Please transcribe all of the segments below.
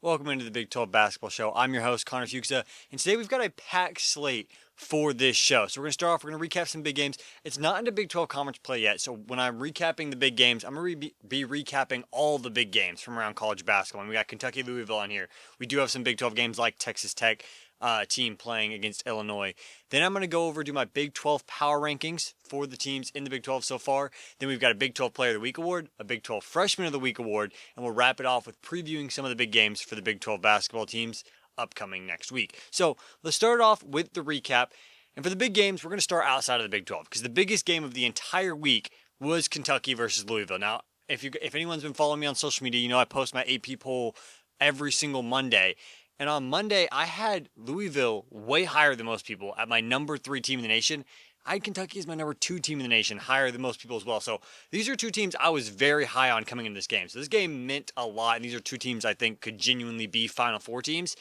Welcome into the Big 12 Basketball Show. I'm your host, Connor Fuxa, and today we've got a packed slate for this show. So we're going to start off, we're going to recap some big games. It's not into Big 12 Conference play yet, so when I'm recapping the big games, I'm going to be recapping all the big games from around college basketball. And we got Kentucky, Louisville on here. We do have some Big 12 games like Texas Tech team playing against Illinois. Then I'm going to go over do my Big 12 power rankings for the teams in the Big 12 so far. Then we've got a Big 12 Player of the Week award, a Big 12 Freshman of the Week award, and we'll wrap it off with previewing some of the big games for the Big 12 basketball teams upcoming next week. So let's start off with the recap. And for the big games, we're going to start outside of the Big 12 because the biggest game of the entire week was Kentucky versus Louisville. Now, if anyone's been following me on social media, you know I post my AP poll every single Monday. And on Monday, I had Louisville way higher than most people at my number 3 team in the nation. I had Kentucky as my number 2 team in the nation, higher than most people as well. So these are two teams I was very high on coming into this game. So this game meant a lot, and these are two teams I think could genuinely be Final Four teams.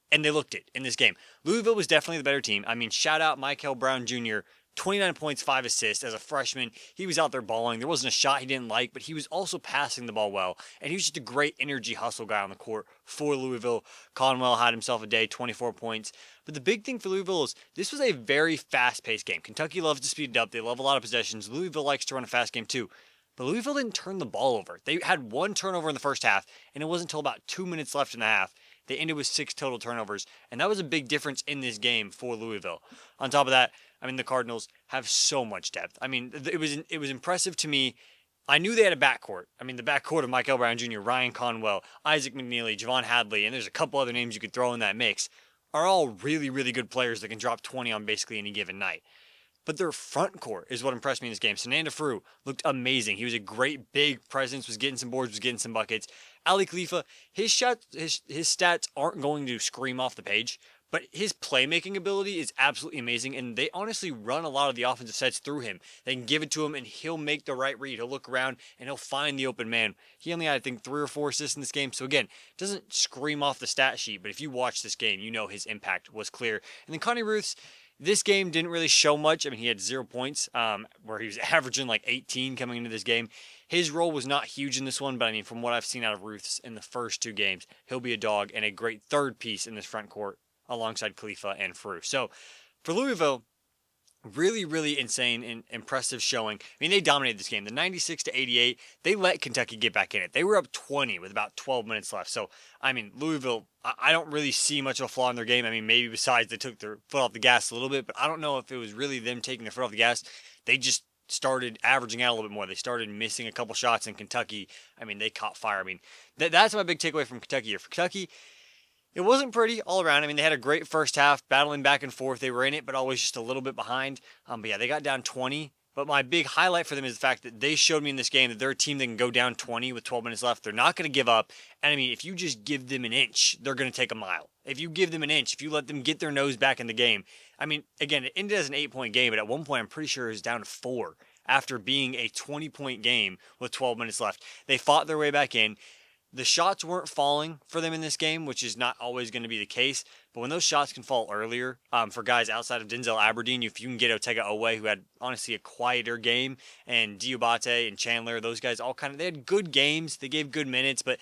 And they looked it in this game. Louisville was definitely the better team. I mean, shout out Michael Brown Jr., 29 points, 5 assists as a freshman. He was out there balling. There wasn't a shot he didn't like, but he was also passing the ball well. And he was just a great energy hustle guy on the court for Louisville. Conwell had himself a day, 24 points. But the big thing for Louisville is this was a very fast-paced game. Kentucky loves to speed it up. They love a lot of possessions. Louisville likes to run a fast game too. But Louisville didn't turn the ball over. They had one turnover in the first half, and it wasn't until about 2 minutes left in the half. They ended with 6 total turnovers, and that was a big difference in this game for Louisville. On top of that, I mean, the Cardinals have so much depth. I mean, it was impressive to me. I knew they had a backcourt. I mean, the backcourt of Michael Brown Jr., Ryan Conwell, Isaac McNeely, Javon Hadley, and there's a couple other names you could throw in that mix, are all really, really good players that can drop 20 on basically any given night. But their front court is what impressed me in this game. Sananda Frew looked amazing. He was a great big presence, was getting some boards, was getting some buckets. Ali Khalifa, his stats aren't going to scream off the page, but his playmaking ability is absolutely amazing, and they honestly run a lot of the offensive sets through him. They can give it to him, and he'll make the right read. He'll look around, and he'll find the open man. He only had, I think, 3 or 4 assists in this game, so again, doesn't scream off the stat sheet, but if you watch this game, you know his impact was clear. And then Connie Ruths, this game didn't really show much. I mean, he had 0 points, where he was averaging like 18 coming into this game. His role was not huge in this one, but I mean, from what I've seen out of Ruths in the first 2 games, he'll be a dog and a great third piece in this front court alongside Khalifa and Frew. So for Louisville, really, really insane and impressive showing. I mean, they dominated this game. The 96-88, they let Kentucky get back in it. They were up 20 with about 12 minutes left. So, I mean, Louisville, I don't really see much of a flaw in their game. I mean, maybe besides they took their foot off the gas a little bit, but I don't know if it was really them taking their foot off the gas. They just started averaging out a little bit more. They started missing a couple shots in Kentucky. I mean, they caught fire. I mean, that's my big takeaway from Kentucky here. For Kentucky, it wasn't pretty all around. I mean, they had a great first half, battling back and forth. They were in it, but always just a little bit behind. But yeah, they got down 20. But my big highlight for them is the fact that they showed me in this game that they're a team that can go down 20 with 12 minutes left. They're not going to give up. And I mean, if you just give them an inch, they're going to take a mile. If you give them an inch, if you let them get their nose back in the game. I mean, again, it ended as an 8-point game, but at one point, I'm pretty sure it was down to 4 after being a 20-point game with 12 minutes left. They fought their way back in. The shots weren't falling for them in this game, which is not always going to be the case. But when those shots can fall earlier, for guys outside of Denzel Aberdeen, if you can get Otega Owe, who had honestly a quieter game, and Diabate and Chandler, those guys all they had good games. They gave good minutes, but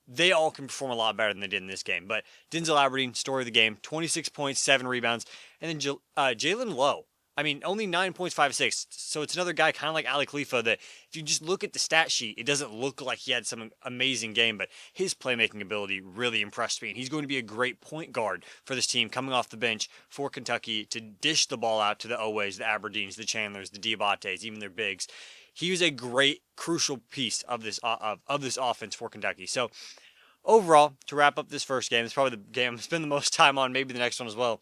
they all can perform a lot better than they did in this game. But Denzel Aberdeen, story of the game, 26 points, 7 rebounds. And then Jalen Lowe. I mean, only 9 points, 5 assists. So it's another guy kind of like Ali Khalifa that if you just look at the stat sheet, it doesn't look like he had some amazing game, but his playmaking ability really impressed me. And he's going to be a great point guard for this team coming off the bench for Kentucky to dish the ball out to the Owes, the Aberdeens, the Chandlers, the Diabates, even their bigs. He was a great, crucial piece of this offense for Kentucky. So overall, to wrap up this first game, it's probably the game I'm spending the most time on, maybe the next one as well.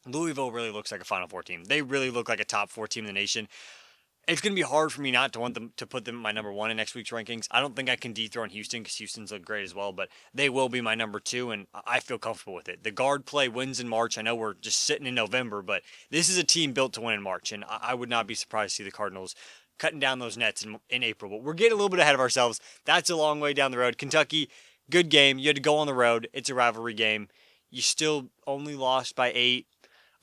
Louisville really looks like a Final Four team. They really look like a top 4 team in the nation. It's going to be hard for me not to want them to put them at my number 1 in next week's rankings. I don't think I can dethrone Houston because Houston's look great as well, but they will be my number 2, and I feel comfortable with it. The guard play wins in March. I know we're just sitting in November, but this is a team built to win in March, and I would not be surprised to see the Cardinals cutting down those nets in April. But we're getting a little bit ahead of ourselves. That's a long way down the road. Kentucky, good game. You had to go on the road. It's a rivalry game. You still only lost by 8.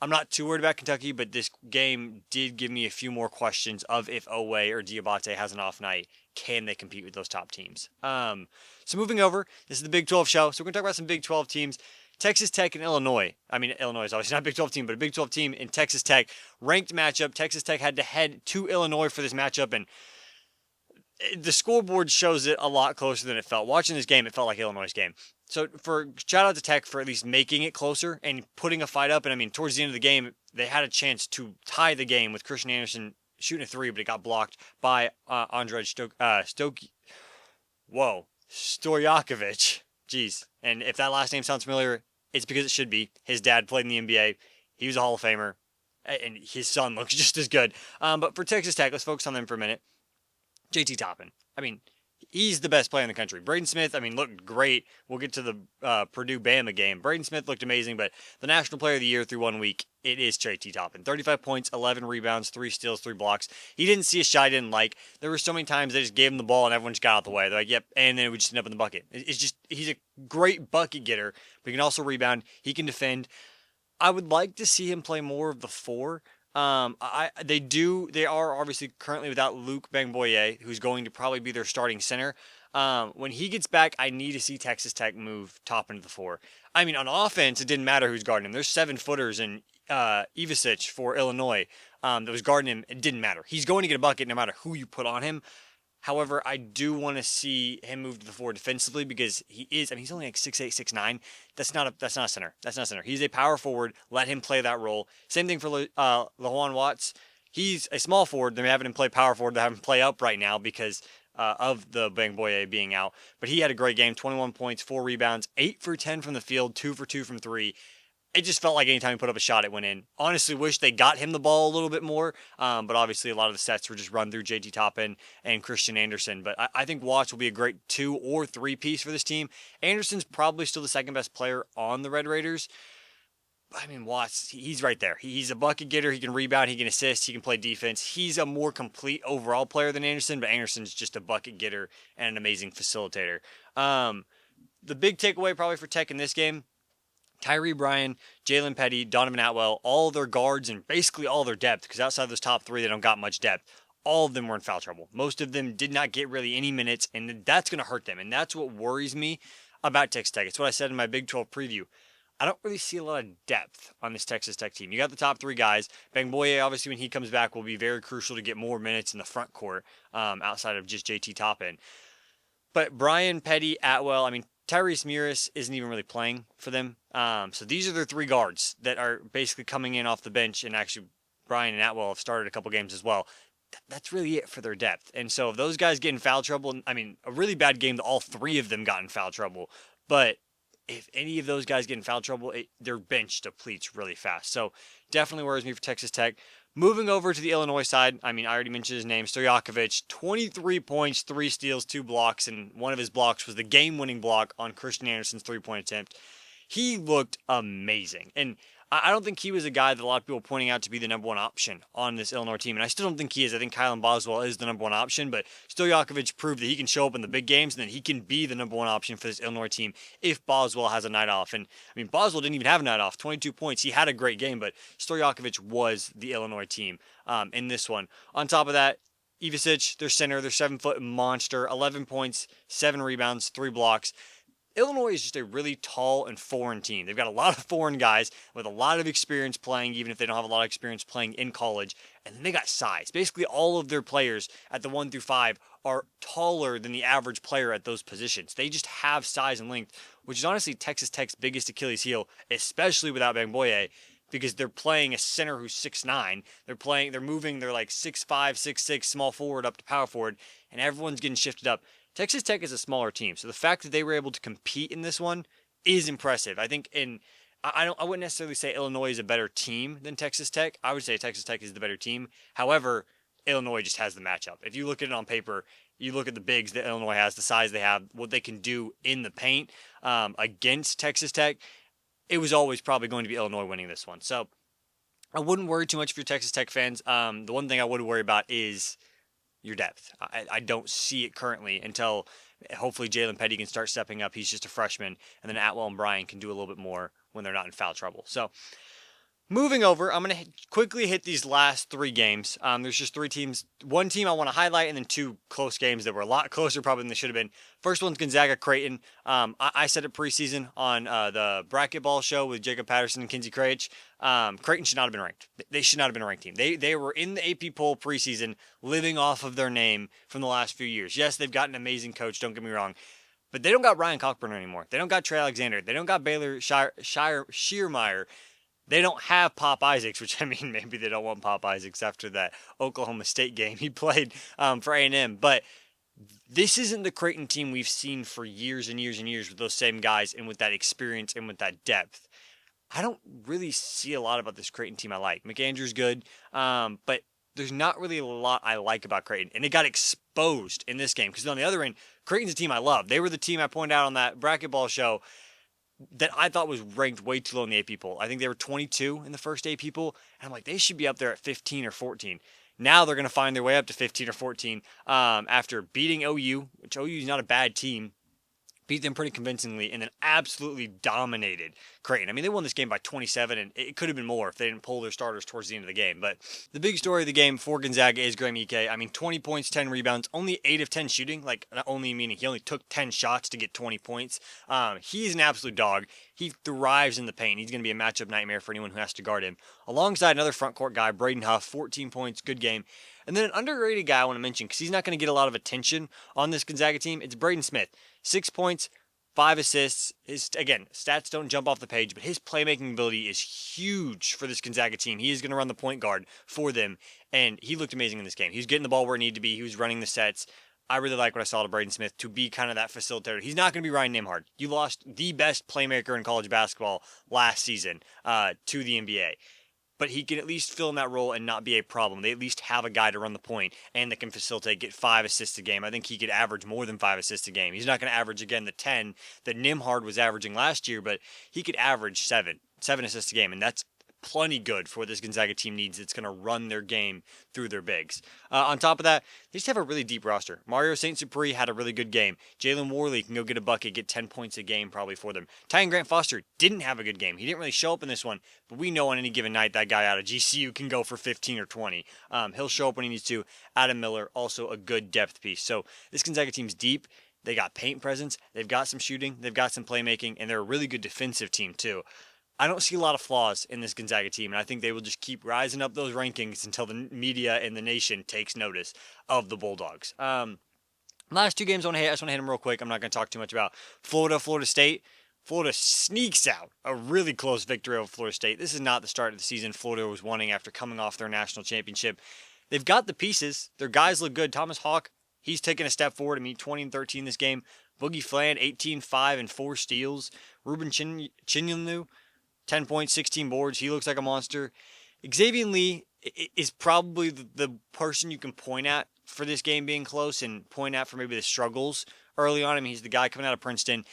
I'm not too worried about Kentucky, but this game did give me a few more questions of if Oweh or Diabate has an off night, can they compete with those top teams? So moving over, this is the Big 12 show, so we're going to talk about some Big 12 teams. Texas Tech and Illinois. I mean, Illinois is obviously not a Big 12 team, but a Big 12 team in Texas Tech. Ranked matchup. Texas Tech had to head to Illinois for this matchup, and the scoreboard shows it a lot closer than it felt. Watching this game, it felt like Illinois' game. So shout out to Tech for at least making it closer and putting a fight up. And I mean, towards the end of the game, they had a chance to tie the game with Christian Anderson shooting a three, but it got blocked by Andrej Stojakovic. Jeez. And if that last name sounds familiar, it's because it should be. His dad played in the NBA. He was a Hall of Famer, and his son looks just as good. But for Texas Tech, let's focus on them for a minute. JT Toppin. I mean, he's the best player in the country. Braden Smith, I mean, looked great. We'll get to the Purdue-Bama game. Braden Smith looked amazing, but the National Player of the Year through 1 week, it is JT Toppin. 35 points, 11 rebounds, 3 steals, 3 blocks. He didn't see a shot he didn't like. There were so many times they just gave him the ball and everyone just got out the way. They're like, yep, and then it would just end up in the bucket. It's just, he's a great bucket getter, but he can also rebound. He can defend. I would like to see him play more of the 4. They are obviously currently without Luke Bangboye, who's going to probably be their starting center. When he gets back, I need to see Texas Tech move Toppin to the 4. I mean, on offense, it didn't matter who's guarding him. There's 7-footers in Ivisic for Illinois that was guarding him. It didn't matter. He's going to get a bucket no matter who you put on him. However, I do want to see him move to the 4 defensively because he's only like 6'8", 6'9". That's not a center. That's not a center. He's a power forward. Let him play that role. Same thing for LaJuan Watts. He's a small forward. They're having him play power forward. They're having him play up right now because of the Bangboye being out. But he had a great game. 21 points, 4 rebounds, 8 for 10 from the field, 2 for 2 from 3. It just felt like anytime he put up a shot, it went in. Honestly, wish they got him the ball a little bit more. But obviously, a lot of the sets were just run through JT Toppin and Christian Anderson. But I think Watts will be a great 2 or 3 piece for this team. Anderson's probably still the second best player on the Red Raiders. I mean, Watts, he's right there. He's a bucket getter. He can rebound. He can assist. He can play defense. He's a more complete overall player than Anderson, but Anderson's just a bucket getter and an amazing facilitator. The big takeaway probably for Tech in this game, Tyree Bryan, Jalen Petty, Donovan Atwell, all their guards and basically all their depth, because outside of those top 3, they don't got much depth. All of them were in foul trouble. Most of them did not get really any minutes, and that's going to hurt them. And that's what worries me about Texas Tech. It's what I said in my Big 12 preview. I don't really see a lot of depth on this Texas Tech team. You got the top 3 guys. Bangboye, obviously, when he comes back, will be very crucial to get more minutes in the front court outside of just JT Toppin. But Bryan, Petty, Atwell, I mean, Tyrese Mears isn't even really playing for them. So these are their 3 guards that are basically coming in off the bench, and actually Bryan and Atwell have started a couple games as well. That's really it for their depth. And so if those guys get in foul trouble, I mean, a really bad game that all 3 of them got in foul trouble. But if any of those guys get in foul trouble, their bench depletes really fast. So definitely worries me for Texas Tech. Moving over to the Illinois side, I mean, I already mentioned his name, Stojakovic, 23 points, 3 steals, 2 blocks, and one of his blocks was the game-winning block on Christian Anderson's three-point attempt. He looked amazing, and I don't think he was a guy that a lot of people are pointing out to be the number 1 option on this Illinois team, and I still don't think he is. I think Kylan Boswell is the number 1 option, but Stojakovic proved that he can show up in the big games and that he can be the number 1 option for this Illinois team if Boswell has a night off. And I mean, Boswell didn't even have a night off, 22 points. He had a great game, but Stojakovic was the Illinois team in this one. On top of that, Ivisic, their center, their 7-foot monster, 11 points, 7 rebounds, 3 blocks. Illinois is just a really tall and foreign team. They've got a lot of foreign guys with a lot of experience playing, even if they don't have a lot of experience playing in college. And then they got size. Basically, all of their players at the 1 through 5 are taller than the average player at those positions. They just have size and length, which is honestly Texas Tech's biggest Achilles heel, especially without Bangboye, because they're playing a center who's 6'9". They're moving their like 6'5", 6'6" small forward up to power forward, and everyone's getting shifted up. Texas Tech is a smaller team, so the fact that they were able to compete in this one is impressive. I think I wouldn't necessarily say Illinois is a better team than Texas Tech. I would say Texas Tech is the better team. However, Illinois just has the matchup. If you look at it on paper, you look at the bigs that Illinois has, the size they have, what they can do in the paint against Texas Tech, it was always probably going to be Illinois winning this one. So I wouldn't worry too much for your Texas Tech fans. The one thing I would worry about is your depth. I don't see it currently until hopefully Jalen Petty can start stepping up. He's just a freshman. And then Atwell and Bryan can do a little bit more when they're not in foul trouble. So Moving over, I'm going to quickly hit these last three games. There's just three teams. One team I want to highlight, and then two close games that were a lot closer probably than they should have been. First one's Gonzaga Creighton. I said it preseason on the bracket ball show with Jacob Patterson and Kinsey Craich. Creighton should not have been ranked. They should not have been a ranked team. They were in the AP poll preseason, living off of their name from the last few years. Yes, they've got an amazing coach. Don't get me wrong. But they don't got Ryan Cockburn anymore. They don't got Trey Alexander. They don't got Baylor Schiermeyer. They don't have Pop Isaacs, which I mean, maybe they don't want Pop Isaacs after that Oklahoma State game he played for A&M. But this isn't the Creighton team we've seen for years and years and years with those same guys and with that experience and with that depth. I don't really see a lot about this Creighton team I like. McAndrew's good, but there's not really a lot I like about Creighton. And it got exposed in this game because on the other end, Creighton's a team I love. They were the team I pointed out on that bracket ball show that I thought was ranked way too low in the AP poll. I think they were 22 in the first AP poll, and I'm like, they should be up there at 15 or 14. Now they're going to find their way up to 15 or 14 after beating OU, which OU is not a bad team. Beat them pretty convincingly, and then absolutely dominated Creighton. I mean, they won this game by 27, and it could have been more if they didn't pull their starters towards the end of the game. But the big story of the game for Gonzaga is Graham Ike. I mean, 20 points, 10 rebounds, only 8 of 10 shooting. Like, not only meaning he only took 10 shots to get 20 points. He's an absolute dog. He thrives in the paint. He's going to be a matchup nightmare for anyone who has to guard him. Alongside another front court guy, Braden Huff, 14 points, good game. And then an underrated guy I want to mention, because he's not going to get a lot of attention on this Gonzaga team, it's Braden Smith. 6 points, 5 assists. Again, stats don't jump off the page, but his playmaking ability is huge for this Gonzaga team. He is going to run the point guard for them, and he looked amazing in this game. He was getting the ball where it needed to be. He was running the sets. I really like what I saw to Braden Smith to be kind of that facilitator. He's not going to be Ryan Nembhard. You lost the best playmaker in college basketball last season to the NBA. But he can at least fill in that role and not be a problem. They at least have a guy to run the point and that can facilitate, get 5 assists a game. I think he could average more than 5 assists a game. He's not going to average, again, the 10 that Nembhard was averaging last year, but he could average 7 assists a game, and that's plenty good for what this Gonzaga team needs. It's going to run their game through their bigs. On top of that, they just have a really deep roster. Mario St. Supri had a really good game. Jalen Worley can go get a bucket, get 10 points a game probably for them. Tyan Grant Foster didn't have a good game. He didn't really show up in this one, but we know on any given night that guy out of GCU can go for 15 or 20. He'll show up when he needs to. Adam Miller, also a good depth piece. So this Gonzaga team's deep. They got paint presence. They've got some shooting. They've got some playmaking, and they're a really good defensive team too. I don't see a lot of flaws in this Gonzaga team, and I think they will just keep rising up those rankings until the media and the nation takes notice of the Bulldogs. Last two games I just want to hit them real quick. I'm not going to talk too much about Florida State. Florida sneaks out a really close victory over Florida State. This is not the start of the season Florida was wanting after coming off their national championship. They've got the pieces. Their guys look good. Thomas Hawk, he's taken a step forward. I mean, 20-13 this game. Boogie Flan, 18-5 and 4 steals. Ruben Chinyelu, 10 points, 16 boards. He looks like a monster. Xavier Lee is probably the person you can point at for this game being close and point at for maybe the struggles early on. I mean, he's the guy coming out of Princeton.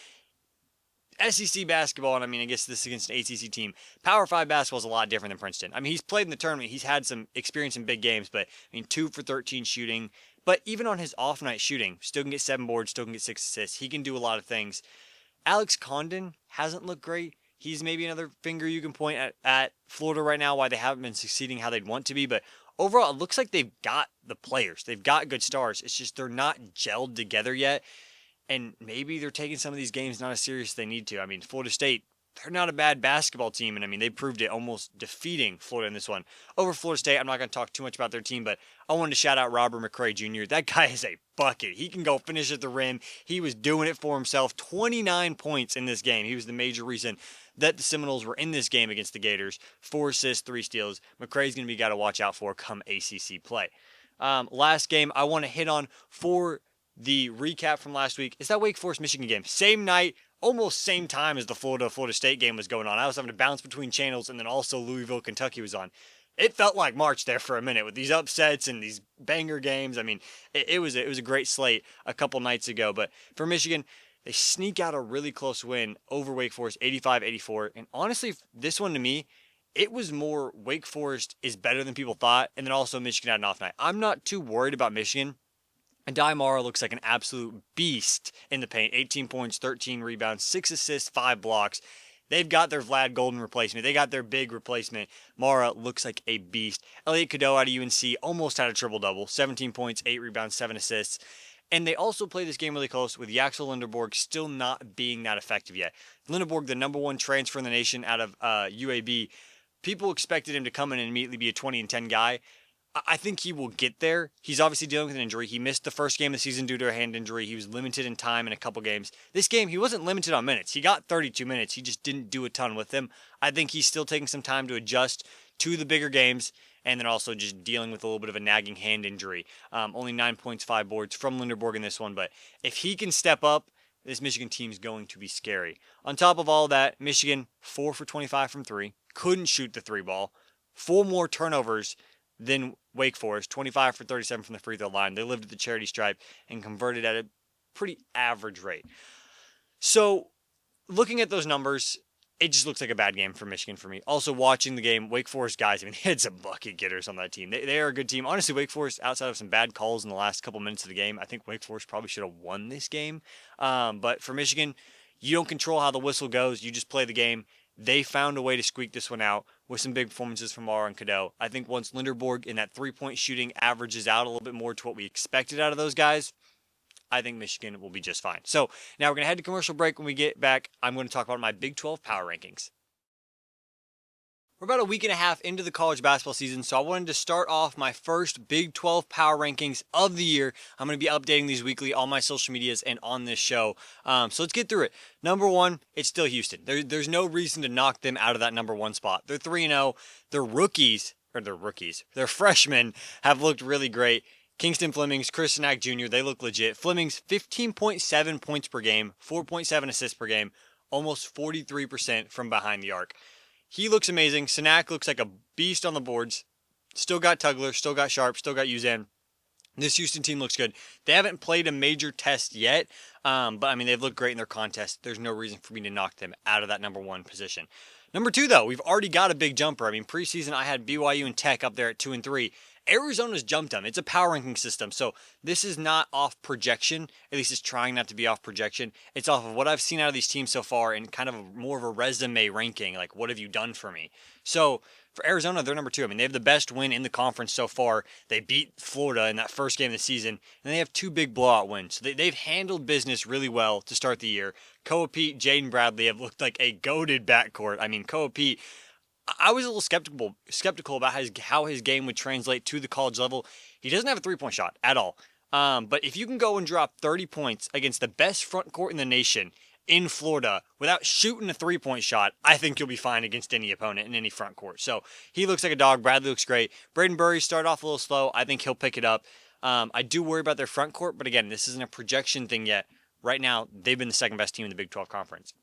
SEC basketball, and I mean, I guess this is against an ACC team. Power 5 basketball is a lot different than Princeton. I mean, he's played in the tournament. He's had some experience in big games, but I mean, 2 for 13 shooting. But even on his off-night shooting, still can get 7 boards, still can get 6 assists. He can do a lot of things. Alex Condon hasn't looked great. He's maybe another finger you can point at Florida right now, why they haven't been succeeding how they'd want to be. But overall, it looks like they've got the players. They've got good stars. It's just they're not gelled together yet. And maybe they're taking some of these games not as serious as they need to. I mean, Florida State, they're not a bad basketball team. And I mean, they proved it almost defeating Florida in this one. Over Florida State, I'm not going to talk too much about their team, but I wanted to shout out Robert McCray Jr. That guy is a bucket. He can go finish at the rim. He was doing it for himself. 29 points in this game. He was the major reason that the Seminoles were in this game against the Gators. 4 assists, 3 steals. McCray's going to be a guy to watch out for come ACC play. Last game I want to hit on for the recap from last week is that Wake Forest Michigan game. Same night, almost same time as the Florida State game was going on. I was having to bounce between channels, and then also Louisville, Kentucky was on. It felt like March there for a minute with these upsets and these banger games. I mean, it was a great slate a couple nights ago. But for Michigan, they sneak out a really close win over Wake Forest, 85-84. And honestly, this one to me, it was more Wake Forest is better than people thought, and then also Michigan had an off night. I'm not too worried about Michigan. And Dai Mara looks like an absolute beast in the paint. 18 points, 13 rebounds, 6 assists, 5 blocks. They've got their Vlad Golden replacement. They got their big replacement. Mara looks like a beast. Elliot Cadeau out of UNC almost had a triple-double. 17 points, 8 rebounds, 7 assists. And they also play this game really close with Yaxel Linderborg still not being that effective yet. Linderborg, the number one transfer in the nation out of UAB, people expected him to come in and immediately be a 20-10 guy. I think he will get there. He's obviously dealing with an injury. He missed the first game of the season due to a hand injury. He was limited in time in a couple games. This game, he wasn't limited on minutes. He got 32 minutes. He just didn't do a ton with them. I think he's still taking some time to adjust to the bigger games and then also just dealing with a little bit of a nagging hand injury. Only 9 points, 5 boards from Linderborg in this one. But if he can step up, this Michigan team is going to be scary. On top of all that, Michigan, 4 for 25 from 3. Couldn't shoot the 3 ball. 4 more turnovers than Wake Forest, 25 for 37 from the free throw line. They lived at the charity stripe and converted at a pretty average rate. So, looking at those numbers, it just looks like a bad game for Michigan for me. Also, watching the game, Wake Forest guys, I mean, they had some bucket getters on that team. They are a good team. Honestly, Wake Forest, outside of some bad calls in the last couple minutes of the game, I think Wake Forest probably should have won this game. But for Michigan, you don't control how the whistle goes. You just play the game. They found a way to squeak this one out with some big performances from Mara and Cadeau. I think once Linderborg in that three-point shooting averages out a little bit more to what we expected out of those guys, I think Michigan will be just fine. So now we're going to head to commercial break. When we get back, I'm going to talk about my Big 12 power rankings. We're about a week and a half into the college basketball season, so I wanted to start off my first Big 12 power rankings of the year. I'm going to be updating these weekly on my social medias and on this show. So let's get through it. Number 1, it's still Houston. There's no reason to knock them out of that number 1 spot. They're 3-0. Their freshmen have looked really great. Kingston Flemings, Chris Snack Jr., they look legit. Flemings, 15.7 points per game, 4.7 assists per game, almost 43% from behind the arc. He looks amazing. Sanak looks like a beast on the boards. Still got Tugler, still got Sharp, still got Uzan. This Houston team looks good. They haven't played a major test yet, but I mean, they've looked great in their contest. There's no reason for me to knock them out of that number 1 position. Number 2, though, we've already got a big jumper. I mean, preseason I had BYU and Tech up there at 2 and 3. Arizona's jumped them. It's a power ranking system, so this is not off projection. At least it's trying not to be off projection. It's off of what I've seen out of these teams so far and kind of more of a resume ranking, like what have you done for me? So for Arizona, they're number 2. I mean, they have the best win in the conference so far. They beat Florida in that first game of the season, and they have 2 big blowout wins. So they've handled business really well to start the year. Koa Pete, Jaden Bradley have looked like a goated backcourt. I mean, Koa Pete, I was a little skeptical about how his game would translate to the college level. He doesn't have a 3-point shot at all. But if you can go and drop 30 points against the best front court in the nation in Florida without shooting a 3-point shot, I think you'll be fine against any opponent in any front court. So he looks like a dog. Bradley looks great. Braden Burry started off a little slow. I think he'll pick it up. I do worry about their front court, but again, this isn't a projection thing yet. Right now, they've been the second best team in the Big 12 Conference.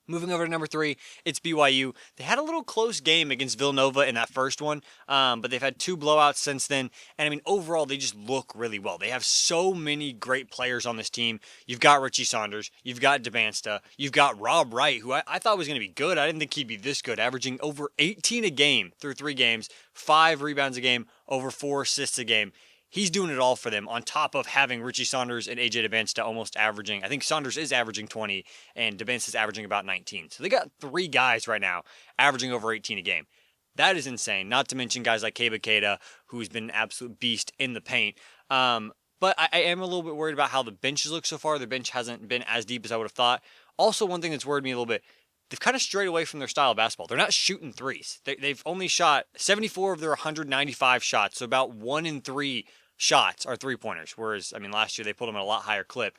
Moving over to number 3, it's BYU. They had a little close game against Villanova in that first one, but they've had 2 blowouts since then. And I mean, overall, they just look really well. They have so many great players on this team. You've got Richie Saunders. You've got DeBansta. You've got Rob Wright, who I thought was going to be good. I didn't think he'd be this good, averaging over 18 a game through 3 games, 5 rebounds a game, over 4 assists a game. He's doing it all for them on top of having Richie Saunders and AJ DeBansta almost averaging. I think Saunders is averaging 20 and DeBansta is averaging about 19. So they got 3 guys right now averaging over 18 a game. That is insane. Not to mention guys like Keba Keita, who's been an absolute beast in the paint. But I am a little bit worried about how the benches look so far. Their bench hasn't been as deep as I would have thought. Also, one thing that's worried me a little bit, they've kind of strayed away from their style of basketball. They're not shooting threes. They've only shot 74 of their 195 shots, so about 1 in 3 shots are 3-pointers, whereas, I mean, last year they pulled them at a lot higher clip,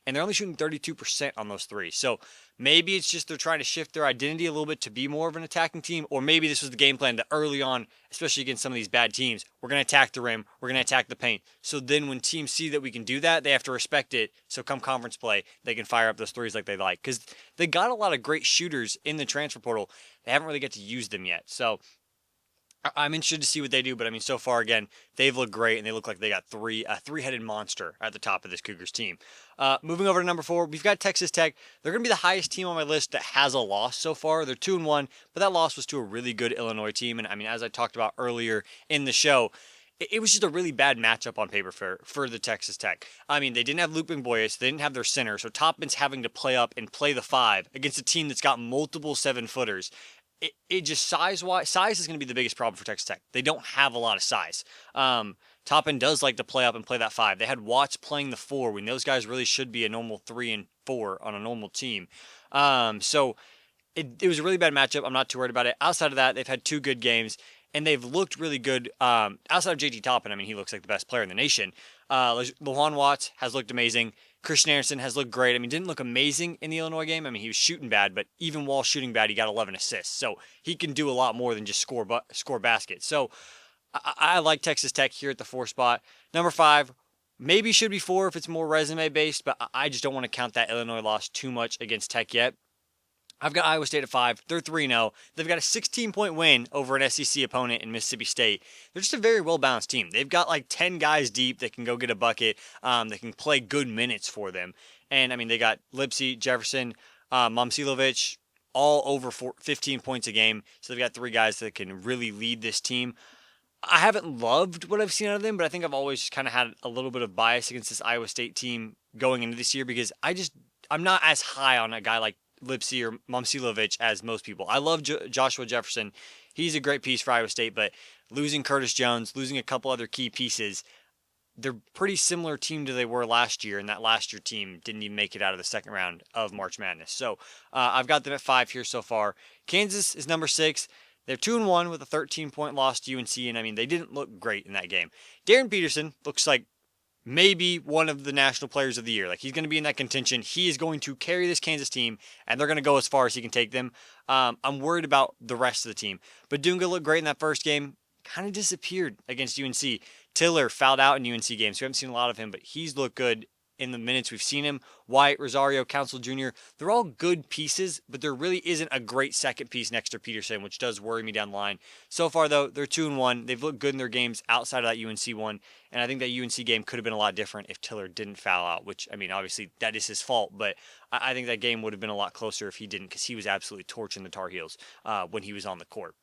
and they're only shooting 32% on those 3s. So maybe it's just they're trying to shift their identity a little bit to be more of an attacking team, or maybe this was the game plan that early on, especially against some of these bad teams, we're going to attack the rim, we're going to attack the paint. So then when teams see that we can do that, they have to respect it. So come conference play, they can fire up those 3s like they like, because they got a lot of great shooters in the transfer portal. They haven't really got to use them yet. So I'm interested to see what they do, but I mean, so far, again, they've looked great, and they look like they got a three-headed monster at the top of this Cougars team. Moving over to number 4, we've got Texas Tech. They're going to be the highest team on my list that has a loss so far. They're 2-1, but that loss was to a really good Illinois team, and I mean, as I talked about earlier in the show, it was just a really bad matchup on paper for the Texas Tech. I mean, they didn't have Luke Boyes, they didn't have their center, so Toppin's having to play up and play the 5 against a team that's got multiple 7-footers. It just size is going to be the biggest problem for Texas Tech. They don't have a lot of size. Toppin does like to play up and play that 5. They had Watts playing the 4 when those guys really should be a normal 3 and 4 on a normal team. So it was a really bad matchup. I'm not too worried about it. Outside of that, they've had 2 good games, and they've looked really good. Outside of JT Toppin, I mean, he looks like the best player in the nation. Lujan Watts has looked amazing. Christian Anderson has looked great. I mean, didn't look amazing in the Illinois game. I mean, he was shooting bad, but even while shooting bad, he got 11 assists. So he can do a lot more than just score baskets. So I like Texas Tech here at the 4 spot. Number 5, maybe should be 4 if it's more resume based, but I just don't want to count that Illinois loss too much against Tech yet. I've got Iowa State at 5. They're 3-0. They've got a 16-point win over an SEC opponent in Mississippi State. They're just a very well-balanced team. They've got like 10 guys deep that can go get a bucket, that can play good minutes for them. And, I mean, they got Lipsey, Jefferson, Momcilovic, all over 15 points a game. So they've got 3 guys that can really lead this team. I haven't loved what I've seen out of them, but I think I've always kind of had a little bit of bias against this Iowa State team going into this year because I'm not as high on a guy like Lipsey or Momcilovic as most people. I love Joshua Jefferson. He's a great piece for Iowa State, but losing Curtis Jones, losing a couple other key pieces, they're pretty similar team to they were last year, and that last year team didn't even make it out of the second round of March Madness. So I've got them at 5 here so far. Kansas is number 6. They're 2-1 with a 13-point loss to UNC, and I mean, they didn't look great in that game. Darren Peterson looks like maybe one of the national players of the year. Like, he's going to be in that contention. He is going to carry this Kansas team, and they're going to go as far as he can take them. I'm worried about the rest of the team. But Dunga looked great in that first game. Kind of disappeared against UNC. Tiller fouled out in UNC games. We haven't seen a lot of him, but he's looked good in the minutes we've seen him. White, Rosario, Council Jr., they're all good pieces, but there really isn't a great second piece next to Peterson, which does worry me down the line. So far, though, they're 2-1. They've looked good in their games outside of that UNC one, and I think that UNC game could have been a lot different if Tiller didn't foul out, which, I mean, obviously, that is his fault, but I think that game would have been a lot closer if he didn't, because he was absolutely torching the Tar Heels when he was on the court.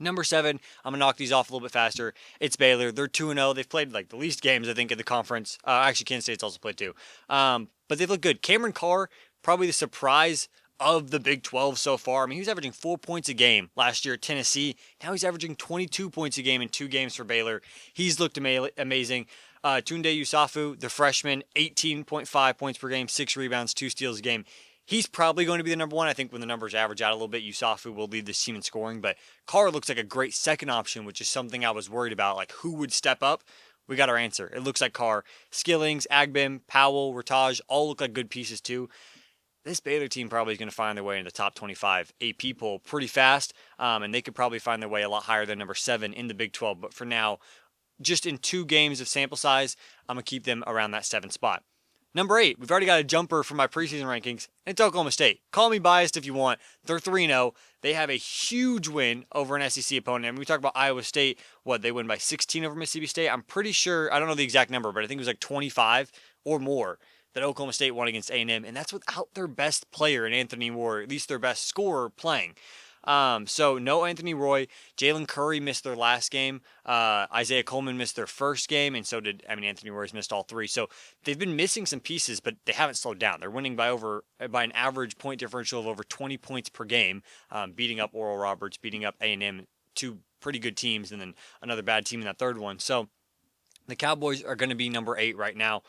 Number 7, I'm going to knock these off a little bit faster. It's Baylor. They're 2-0. They've played like the least games, I think, in the conference. Actually, Kansas State's also played too. But they've looked good. Cameron Carr, probably the surprise of the Big 12 so far. I mean, he was averaging 4 points a game last year at Tennessee. Now he's averaging 22 points a game in 2 games for Baylor. He's looked amazing. Tunde Usafu, the freshman, 18.5 points per game, 6 rebounds, 2 steals a game. He's probably going to be the number 1. I think when the numbers average out a little bit, Usafu will lead this team in scoring. But Carr looks like a great second option, which is something I was worried about. Like, who would step up? We got our answer. It looks like Carr. Skillings, Agbim, Powell, Rataj all look like good pieces too. This Baylor team probably is going to find their way in the top 25 AP poll pretty fast. And they could probably find their way a lot higher than number 7 in the Big 12. But for now, just in 2 games of sample size, I'm going to keep them around that 7 spot. Number 8, we've already got a jumper from my preseason rankings, and it's Oklahoma State. Call me biased if you want. They're 3-0. They have a huge win over an SEC opponent. I mean, we talk about Iowa State. They win by 16 over Mississippi State. I'm pretty sure, I don't know the exact number, but I think it was like 25 or more that Oklahoma State won against A&M, and that's without their best player in Anthony Moore, or at least their best scorer playing. So no Anthony Roy. Jalen Curry missed their last game. Isaiah Coleman missed their first game, and so did Anthony Roy's missed all 3. So they've been missing some pieces, but they haven't slowed down. They're winning by an average point differential of over 20 points per game, beating up Oral Roberts, beating up A&M, 2 pretty good teams, and then another bad team in that third one. So the Cowboys are going to be number 8 right now.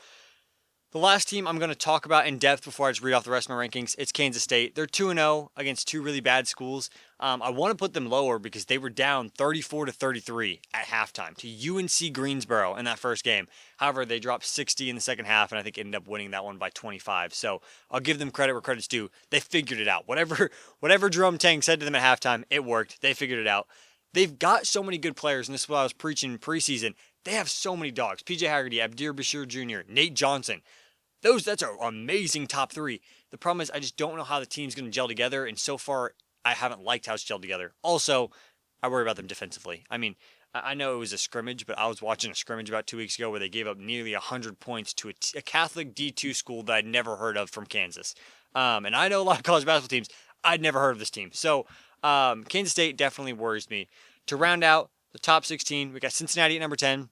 The last team I'm going to talk about in depth before I just read off the rest of my rankings, it's Kansas State. They're 2-0 against 2 really bad schools. I want to put them lower because they were down 34-33 at halftime to UNC Greensboro in that first game. However, they dropped 60 in the second half, and I think ended up winning that one by 25. So I'll give them credit where credit's due. They figured it out. Whatever Jerome Tang said to them at halftime, it worked. They figured it out. They've got so many good players, and this is what I was preaching in preseason. They have so many dogs. PJ Haggerty, Abdir Bashir Jr., Nate Johnson. That's an amazing top 3. The problem is I just don't know how the team's going to gel together, and so far I haven't liked how it's gelled together. Also, I worry about them defensively. I mean, I know it was a scrimmage, but I was watching a scrimmage about 2 weeks ago where they gave up nearly 100 points to a Catholic D2 school that I'd never heard of from Kansas. And I know a lot of college basketball teams. I'd never heard of this team. So Kansas State definitely worries me. To round out The top 16, we got Cincinnati at number 10,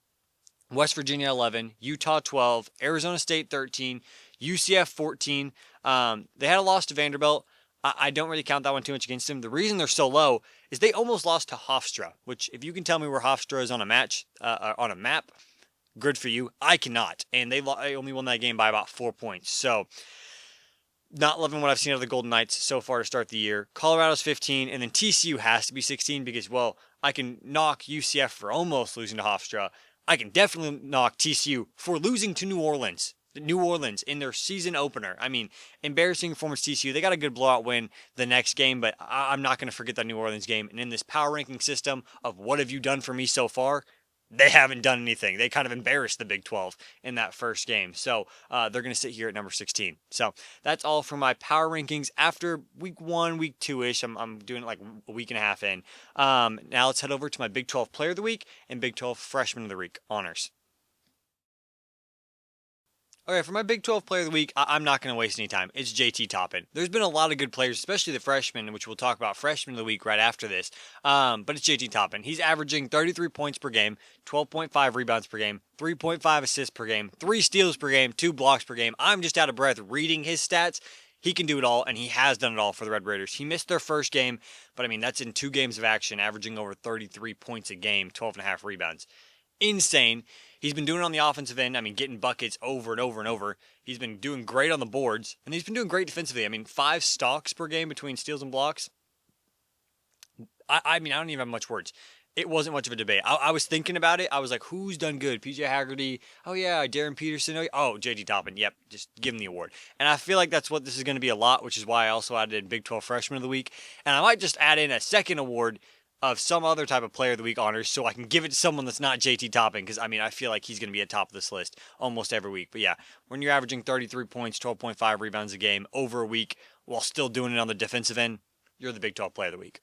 West Virginia 11, Utah 12, Arizona State 13, UCF 14. They had a loss to Vanderbilt. I don't really count that one too much against them. The reason they're so low is they almost lost to Hofstra, which if you can tell me where Hofstra is on a map, good for you. I cannot, and they only won that game by about 4 points. So not loving what I've seen of the Golden Knights so far to start the year. Colorado's 15, and then TCU has to be 16 because, well, I can knock UCF for almost losing to Hofstra. I can definitely knock TCU for losing to New Orleans. New Orleans in their season opener. I mean, embarrassing performance TCU. They got a good blowout win the next game, but I'm not going to forget that New Orleans game. And in this power ranking system of what have you done for me so far, they haven't done anything. They kind of embarrassed the Big 12 in that first game. So they're going to sit here at number 16. So that's all for my power rankings after week 1, week 2-ish. I'm doing it like a week and a half in. Now let's head over to my Big 12 Player of the Week and Big 12 Freshman of the Week honors. Okay, for my Big 12 Player of the Week, I'm not going to waste any time. It's JT Toppin. There's been a lot of good players, especially the freshmen, which we'll talk about Freshman of the Week right after this. But it's JT Toppin. He's averaging 33 points per game, 12.5 rebounds per game, 3.5 assists per game, 3 steals per game, 2 blocks per game. I'm just out of breath reading his stats. He can do it all, and he has done it all for the Red Raiders. He missed their first game, but I mean, that's in 2 games of action, averaging over 33 points a game, 12.5 rebounds. Insane. He's been doing it on the offensive end. I mean, getting buckets over and over and over. He's been doing great on the boards, and he's been doing great defensively. I mean, 5 stocks per game between steals and blocks. I mean, I don't even have much words. It wasn't much of a debate. I was thinking about it. I was like, who's done good? PJ Haggerty. Oh, yeah, Darren Peterson. Oh, JT Toppin. Yep, just give him the award. And I feel like that's what this is going to be a lot, which is why I also added Big 12 Freshman of the Week. And I might just add in a second award of some other type of Player of the Week honors so I can give it to someone that's not JT Toppin because, I mean, I feel like he's going to be at top of this list almost every week. But yeah, when you're averaging 33 points, 12.5 rebounds a game over a week while still doing it on the defensive end, you're the Big 12 Player of the Week.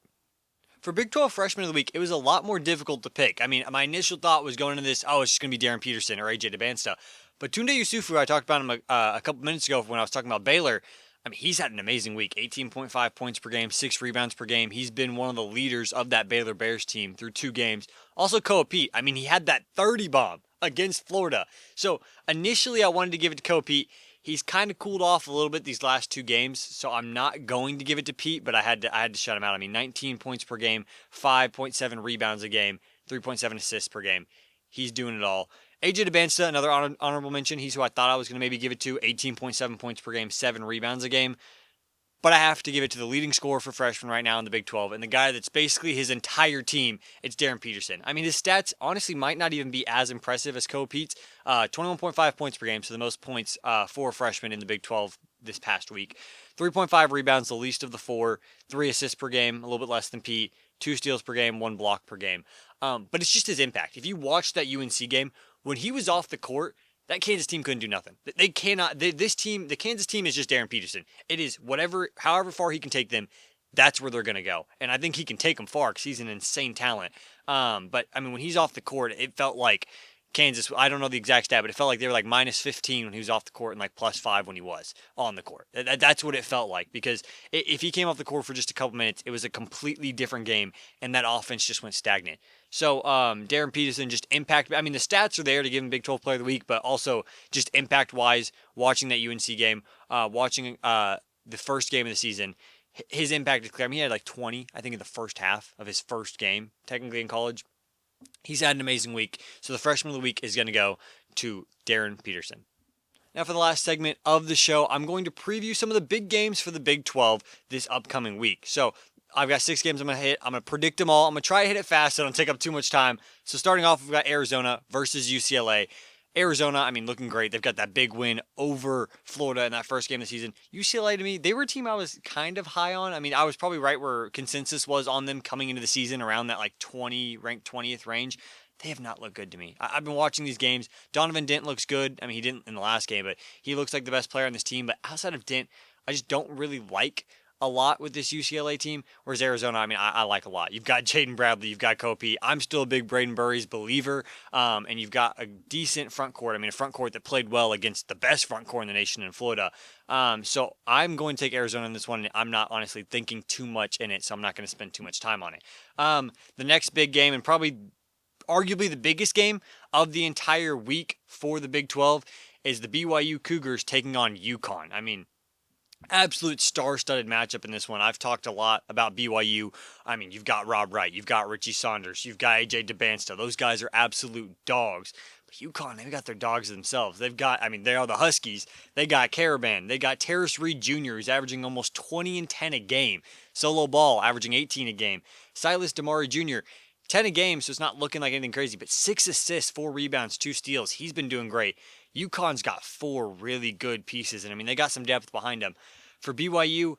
For Big 12 Freshman of the Week, it was a lot more difficult to pick. I mean, my initial thought was going into this, it's just going to be Darren Peterson or AJ DeBansta. But Tunde Yusufu, I talked about him a couple minutes ago when I was talking about Baylor. I mean, he's had an amazing week. 18.5 points per game, 6 rebounds per game. He's been one of the leaders of that Baylor Bears team through 2 games. Also, Koa Pete. I mean, he had that 30 bomb against Florida. So, initially, I wanted to give it to Koa Pete. He's kind of cooled off a little bit these last 2 games, so I'm not going to give it to Pete, but I had to shut him out. I mean, 19 points per game, 5.7 rebounds a game, 3.7 assists per game. He's doing it all. AJ DeBansta, another honorable mention. He's who I thought I was going to maybe give it to. 18.7 points per game, 7 rebounds a game. But I have to give it to the leading scorer for freshmen right now in the Big 12, and the guy that's basically his entire team, it's Darren Peterson. I mean, his stats honestly might not even be as impressive as Koa Pete's. 21.5 points per game, so the most points for freshmen in the Big 12 this past week. 3.5 rebounds, the least of the 4. 3 assists per game, a little bit less than Pete. 2 steals per game, 1 block per game. But it's just his impact. If you watch that UNC game, when he was off the court, that Kansas team couldn't do nothing. They cannot. The Kansas team is just Darren Peterson. It is however far he can take them, that's where they're going to go. And I think he can take them far because he's an insane talent. But, I mean, when he's off the court, it felt like Kansas, I don't know the exact stat, but it felt like they were like minus 15 when he was off the court and like plus 5 when he was on the court. That's what it felt like because if he came off the court for just a couple minutes, it was a completely different game and that offense just went stagnant. So Darren Peterson just impact. I mean, the stats are there to give him Big 12 Player of the Week, but also just impact-wise, watching that UNC game, watching the first game of the season, his impact is clear. I mean, he had like 20, I think, in the first half of his first game, technically in college. He's had an amazing week. So the Freshman of the Week is going to go to Darren Peterson. Now for the last segment of the show, I'm going to preview some of the big games for the Big 12 this upcoming week. So I've got 6 games I'm going to hit. I'm going to predict them all. I'm going to try to hit it fast so I don't take up too much time. So starting off, we've got Arizona versus UCLA. Arizona, I mean, looking great. They've got that big win over Florida in that first game of the season. UCLA, to me, they were a team I was kind of high on. I mean, I was probably right where consensus was on them coming into the season around that like ranked 20th range. They have not looked good to me. I've been watching these games. Donovan Dent looks good. I mean, he didn't in the last game, but he looks like the best player on this team. But outside of Dent, I just don't really like a lot with this UCLA team, whereas Arizona, I mean, I like a lot. You've got Jaden Bradley, you've got Kopi. I'm still a big Braden Burries believer, and you've got a decent front court. I mean, a front court that played well against the best front court in the nation in Florida. So I'm going to take Arizona in this one, and I'm not honestly thinking too much in it, so I'm not going to spend too much time on it. The next big game, and probably arguably the biggest game of the entire week for the Big 12 is the BYU Cougars taking on UConn. I mean, absolute star-studded matchup in this one. I've talked a lot about BYU. I mean, you've got Rob Wright, you've got Richie Saunders, you've got AJ DeBansta. Those guys are absolute dogs. But UConn, they've got their dogs themselves. They've got, I mean, they are the Huskies. They got Caravan. They got Terrace Reed Jr., who's averaging almost 20 and 10 a game. Solo Ball, averaging 18 a game. Silas Damari Jr., 10 a game, so it's not looking like anything crazy, but 6 assists, 4 rebounds, 2 steals. He's been doing great. UConn's got 4 really good pieces, and I mean, they got some depth behind them. For BYU,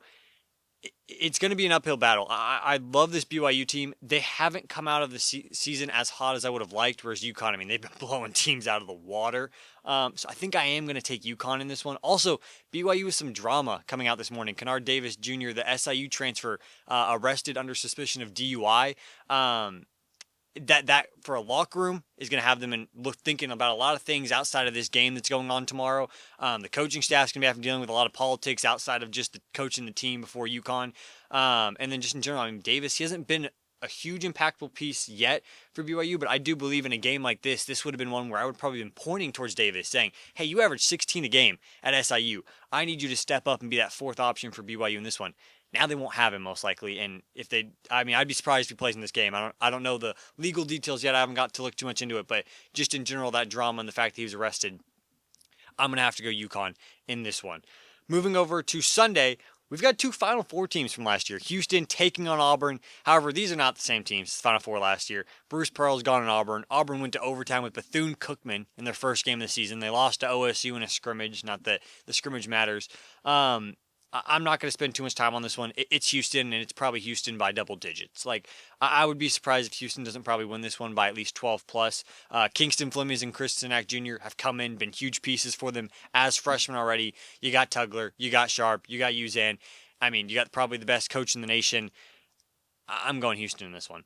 it's going to be an uphill battle. I love this BYU team. They haven't come out of the season as hot as I would have liked, whereas UConn, I mean, they've been blowing teams out of the water. So I think I am going to take UConn in this one. Also, BYU with some drama coming out this morning. Kennard Davis Jr., the SIU transfer, arrested under suspicion of DUI. That for a locker room is going to have them thinking about a lot of things outside of this game that's going on tomorrow. The coaching staff's going to be dealing with a lot of politics outside of just the coaching the team before UConn. And then just in general, I mean, Davis, he hasn't been a huge impactful piece yet for BYU, but I do believe in a game like this would have been one where I would probably been pointing towards Davis saying, hey, you averaged 16 a game at SIU. I need you to step up and be that fourth option for BYU in this one. Now they won't have him most likely, and if they, I mean, I'd be surprised if he plays in this game. I don't know the legal details yet. I haven't got to look too much into it, but just in general, that drama and the fact that he was arrested, I'm gonna have to go UConn in this one. Moving over to Sunday, we've got 2 Final Four teams from last year. Houston taking on Auburn. However, these are not the same teams as Final Four last year. Bruce Pearl's gone in Auburn. Auburn went to overtime with Bethune-Cookman in their first game of the season. They lost to OSU in a scrimmage. Not that the scrimmage matters. I'm not going to spend too much time on this one. It's Houston, and it's probably Houston by double digits. Like, I would be surprised if Houston doesn't probably win this one by at least 12 plus. Kingston Flemings and Chris Sinak Jr. have come in, been huge pieces for them as freshmen already. You got Tugler, you got Sharp, you got Uzan. I mean, you got probably the best coach in the nation. I'm going Houston in this one.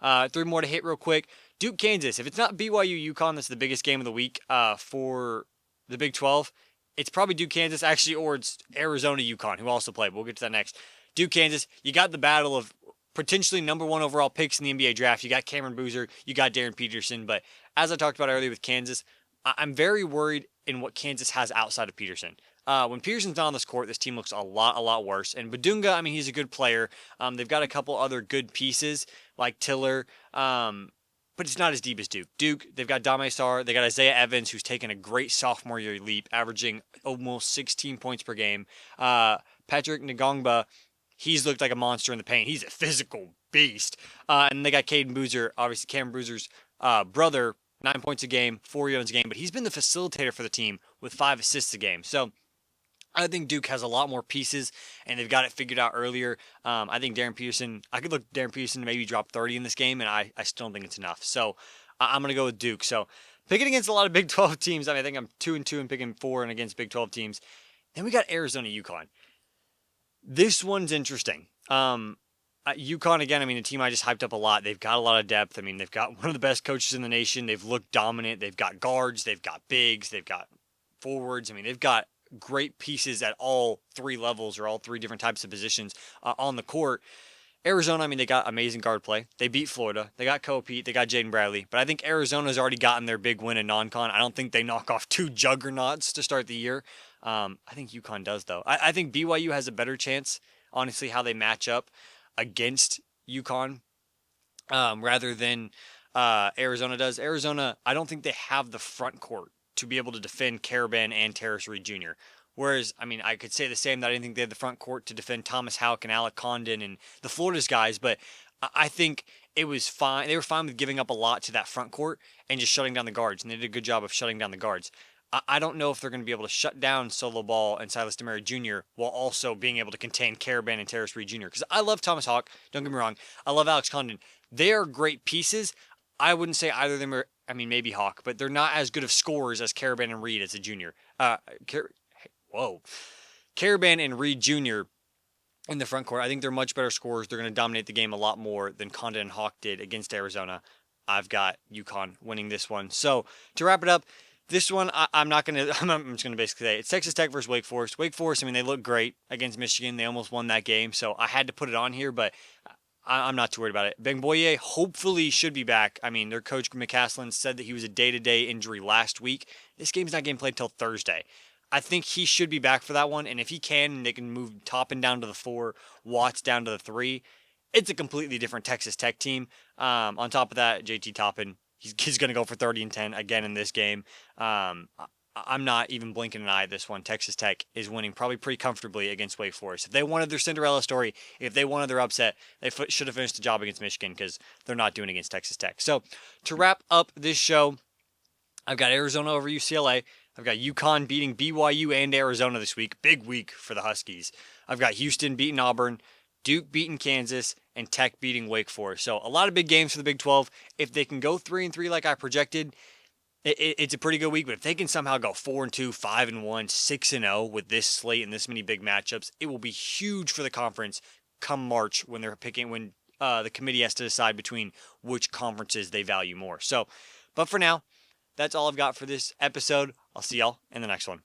3 more to hit real quick. Duke, Kansas. If it's not BYU, UConn, that's the biggest game of the week for the Big 12. It's probably Duke, Kansas, actually, or it's Arizona, UConn, who also play. But we'll get to that next. Duke, Kansas, you got the battle of potentially number 1 overall picks in the NBA draft. You got Cameron Boozer, you got Darren Peterson. But as I talked about earlier with Kansas, I'm very worried in what Kansas has outside of Peterson. When Peterson's not on this court, this team looks a lot worse. And Badunga, I mean, he's a good player. They've got a couple other good pieces like Tiller. But it's not as deep as Duke. Duke, they've got Dame Sarr. They got Isaiah Evans, who's taken a great sophomore year leap, averaging almost 16 points per game. Patrick Ngongba, he's looked like a monster in the paint. He's a physical beast. And they got Caden Boozer, obviously Cameron Boozer's brother, 9 points a game, 4 rebounds a game. But he's been the facilitator for the team with 5 assists a game. So I think Duke has a lot more pieces, and they've got it figured out earlier. I think Darren Peterson, I could look Darren Peterson to maybe drop 30 in this game, and I still don't think it's enough. So I'm going to go with Duke. So picking against a lot of Big 12 teams, I think I'm 2-2 and picking 4 and against Big 12 teams. Then we got Arizona, UConn. This one's interesting. UConn, again, I mean, a team I just hyped up a lot. They've got a lot of depth. I mean, they've got one of the best coaches in the nation. They've looked dominant. They've got guards. They've got bigs. They've got forwards. I mean, they've got great pieces at all 3 levels or all 3 different types of positions on the court. Arizona, I mean, they got amazing guard play. They beat Florida. They got Kobe Pete. They got Jaden Bradley. But I think Arizona's already gotten their big win in non-con. I don't think they knock off 2 juggernauts to start the year. I think UConn does, though. I think BYU has a better chance, honestly, how they match up against UConn rather than Arizona does. Arizona, I don't think they have the front court to be able to defend Caravan and Terrace Reed Jr. Whereas, I mean, I could say the same that I didn't think they had the front court to defend Thomas Houck and Alec Condon and the Florida's guys, but I think it was fine. They were fine with giving up a lot to that front court and just shutting down the guards, and they did a good job of shutting down the guards. I don't know if they're going to be able to shut down Solo Ball and Silas Demary Jr. while also being able to contain Caravan and Terrace Reed Jr. Because I love Thomas Houck, don't get me wrong. I love Alex Condon. They are great pieces. I wouldn't say either of them are, I mean, maybe Hawk, but they're not as good of scorers as Caravan and Reed as a junior. Caravan and Reed Jr. in the front court, I think they're much better scorers. They're going to dominate the game a lot more than Condon and Hawk did against Arizona. I've got UConn winning this one. So to wrap it up, this one, I'm just going to basically say it's Texas Tech versus Wake Forest. Wake Forest, I mean, they look great against Michigan. They almost won that game, so I had to put it on here, but I'm not too worried about it. Bangboye hopefully should be back. I mean, their coach McCaslin said that he was a day-to-day injury last week. This game's not getting played till Thursday. I think he should be back for that one, and if he can, they can move Toppin down to the 4, Watts down to the 3. It's a completely different Texas Tech team. On top of that, JT Toppin, he's going to go for 30 and 10 again in this game. I'm not even blinking an eye at this one. Texas Tech is winning probably pretty comfortably against Wake Forest. If they wanted their Cinderella story, if they wanted their upset, they should have finished the job against Michigan because they're not doing it against Texas Tech. So to wrap up this show, I've got Arizona over UCLA. I've got UConn beating BYU and Arizona this week. Big week for the Huskies. I've got Houston beating Auburn, Duke beating Kansas, and Tech beating Wake Forest. So a lot of big games for the Big 12. If they can go 3-3 like I projected, it's a pretty good week. But if they can somehow go 4-2, 5-1, 6-0 with this slate and this many big matchups, it will be huge for the conference come March when they're picking when the committee has to decide between which conferences they value more. So, but for now, that's all I've got for this episode. I'll see y'all in the next one.